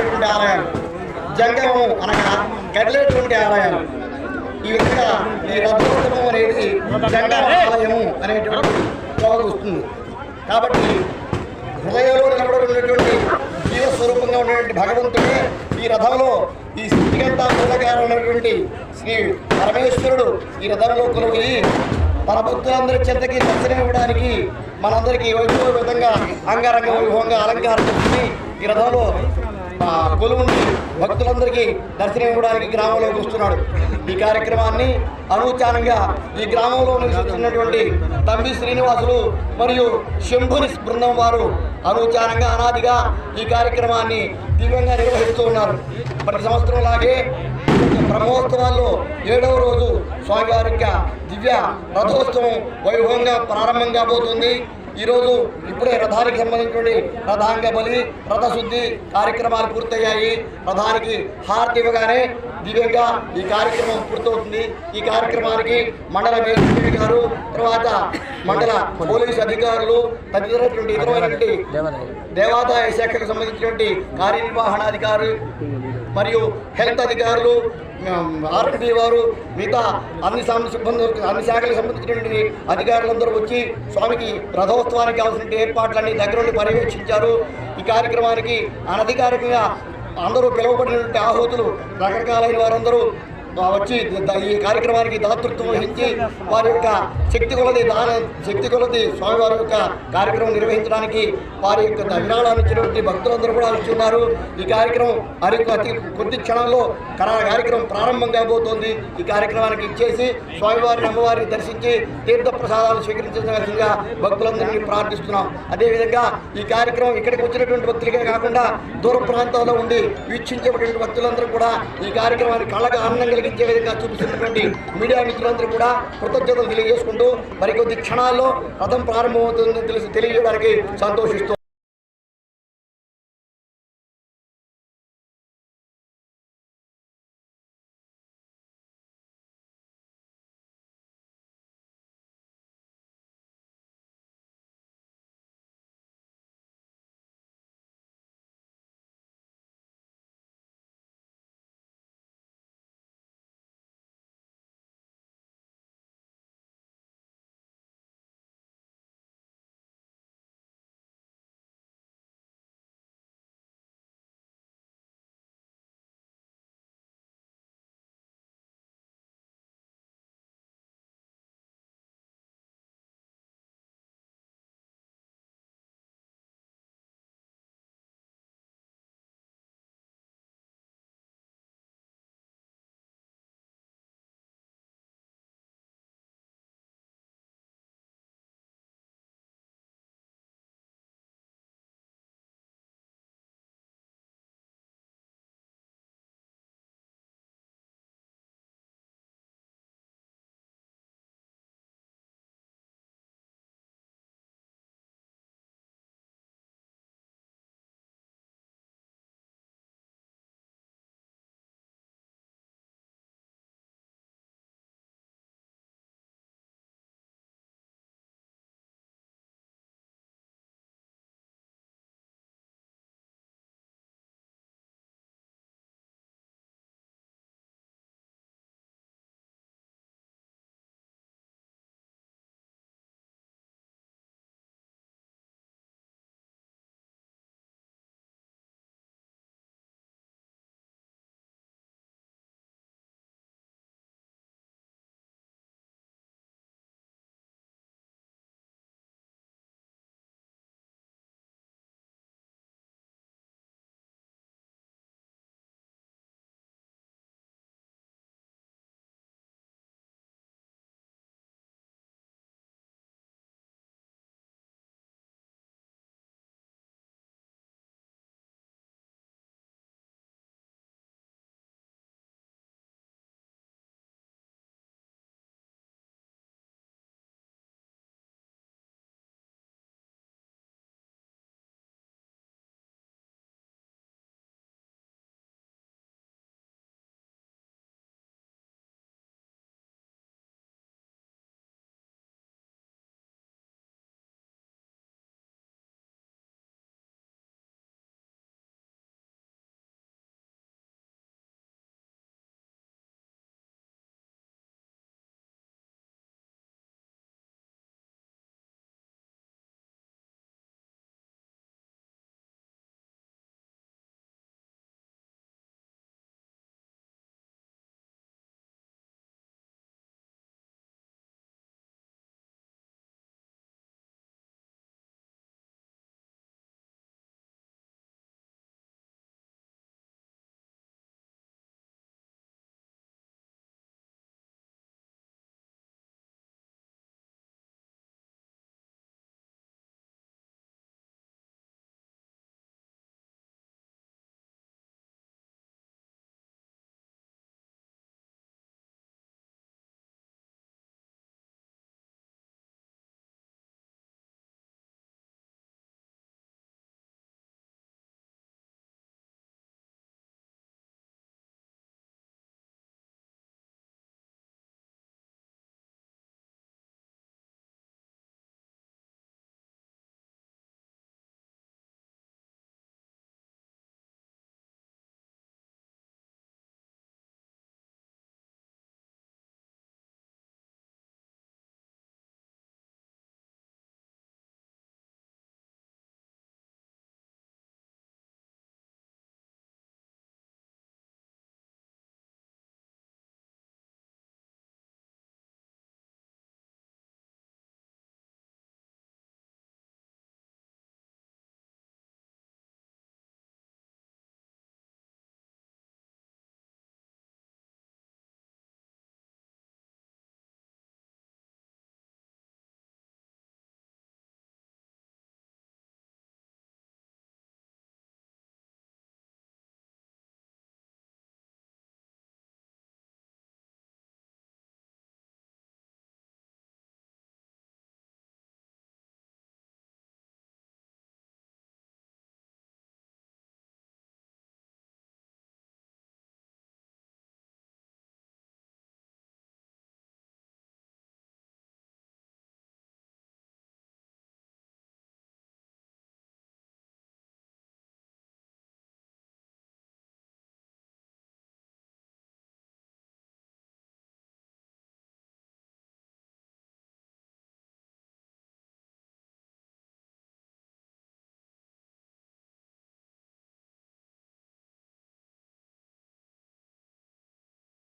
ఉండేటువంటి ఆలయాలు, జంగమము అనగా కదిలేటువంటి ఆలయాలు. ఈ విధంగా ఈ రథోత్సవం అనేది జంగమ ఆలయము అనేటువంటి కోవకు వస్తుంది. కాబట్టి హృదయంలో నిలబడినటువంటి జీవస్వరూపంగా ఉన్నటువంటి భగవంతుడే ఈ రథంలో ఈ స్థితిగంతా మూలకారం ఉన్నటువంటి శ్రీ పరమేశ్వరుడు ఈ రథంలో కొలువయి మన భక్తులందరి చెంతకి దర్శనం ఇవ్వడానికి మనందరికీ వైభవ విధంగా అంగరంగ వైభవంగా అలంకారం చేసి ఈ రథంలో కొలువుని భక్తులందరికీ దర్శనం ఇవ్వడానికి గ్రామంలోకి వస్తున్నాడు. ఈ కార్యక్రమాన్ని అనూచానంగా ఈ గ్రామంలో నివసిస్తున్నటువంటి తంబి శ్రీనివాసులు మరియు శంభుని బృందం వారు అనూచానంగా అనాదిగా ఈ కార్యక్రమాన్ని దివ్యంగా నిర్వహిస్తూ ఉన్నారు. ప్రతి సంవత్సరం లాగే బ్రహ్మోత్సవాల్లో 7వ రోజు స్వామివారి యొక్క దివ్య రథోత్సవం వైభవంగా ప్రారంభం కాబోతుంది. ఈరోజు ఇప్పుడే రథానికి సంబంధించినటువంటి రథాంగ బలి, రథశుద్ధి కార్యక్రమాలు పూర్తయ్యాయి. రథానికి హారతి ఇవ్వగానే దివ్యంగా ఈ కార్యక్రమం పూర్తవుతుంది. ఈ కార్యక్రమానికి మండల మేజిస్ట్రేట్ గారు, తర్వాత మండల పోలీసు అధికారులు, తదితరటువంటి ఇతరమైనటువంటి దేవాదాయ శాఖకు సంబంధించినటువంటి కార్యనిర్వహణాధికారులు మరియు హెల్త్ అధికారులు, ఆర్ఎంపీ వారు, మిగతా అన్ని శాఖలకు సంబంధించినటువంటి అధికారులందరూ వచ్చి స్వామికి రథోత్సవానికి కావాల్సిన ఏర్పాట్లన్నీ దగ్గరుండి పర్యవేక్షించారు. ఈ కార్యక్రమానికి అనధికారికంగా అందరూ పిలువబడినటువంటి ఆహుతులు రకరకాలైన వారందరూ వచ్చి ఈ కార్యక్రమానికి దాతృత్వం వహించి వారి యొక్క శక్తి కొలది స్వామివారి యొక్క కార్యక్రమం నిర్వహించడానికి వారి యొక్క విరాళాలు ఇచ్చినటువంటి భక్తులందరూ కూడా వచ్చున్నారు. ఈ కార్యక్రమం అతి కొద్ది క్షణాల్లో కార్యక్రమం ప్రారంభం కాబోతోంది. ఈ కార్యక్రమానికి ఇచ్చేసి స్వామివారిని అమ్మవారిని దర్శించి తీర్థ ప్రసాదాలు స్వీకరించవలసిందిగా భక్తులందరినీ ప్రార్థిస్తున్నాం. అదేవిధంగా ఈ కార్యక్రమం ఇక్కడికి వచ్చినటువంటి భక్తులకే కాకుండా దూర ప్రాంతాల్లో ఉండి వీక్షించేటువంటి భక్తులందరూ కూడా ఈ కార్యక్రమాన్ని కళ్ళగా ఆనందంగా కలిగించే విధంగా చూపిస్తున్నటువంటి మీడియా మిత్రులందరూ కూడా కృతజ్ఞతలు తెలియజేసుకుంటూ మరికొద్ది క్షణాల్లో రథం ప్రారంభమవుతుందని తెలియజేయడానికి సంతోషిస్తూ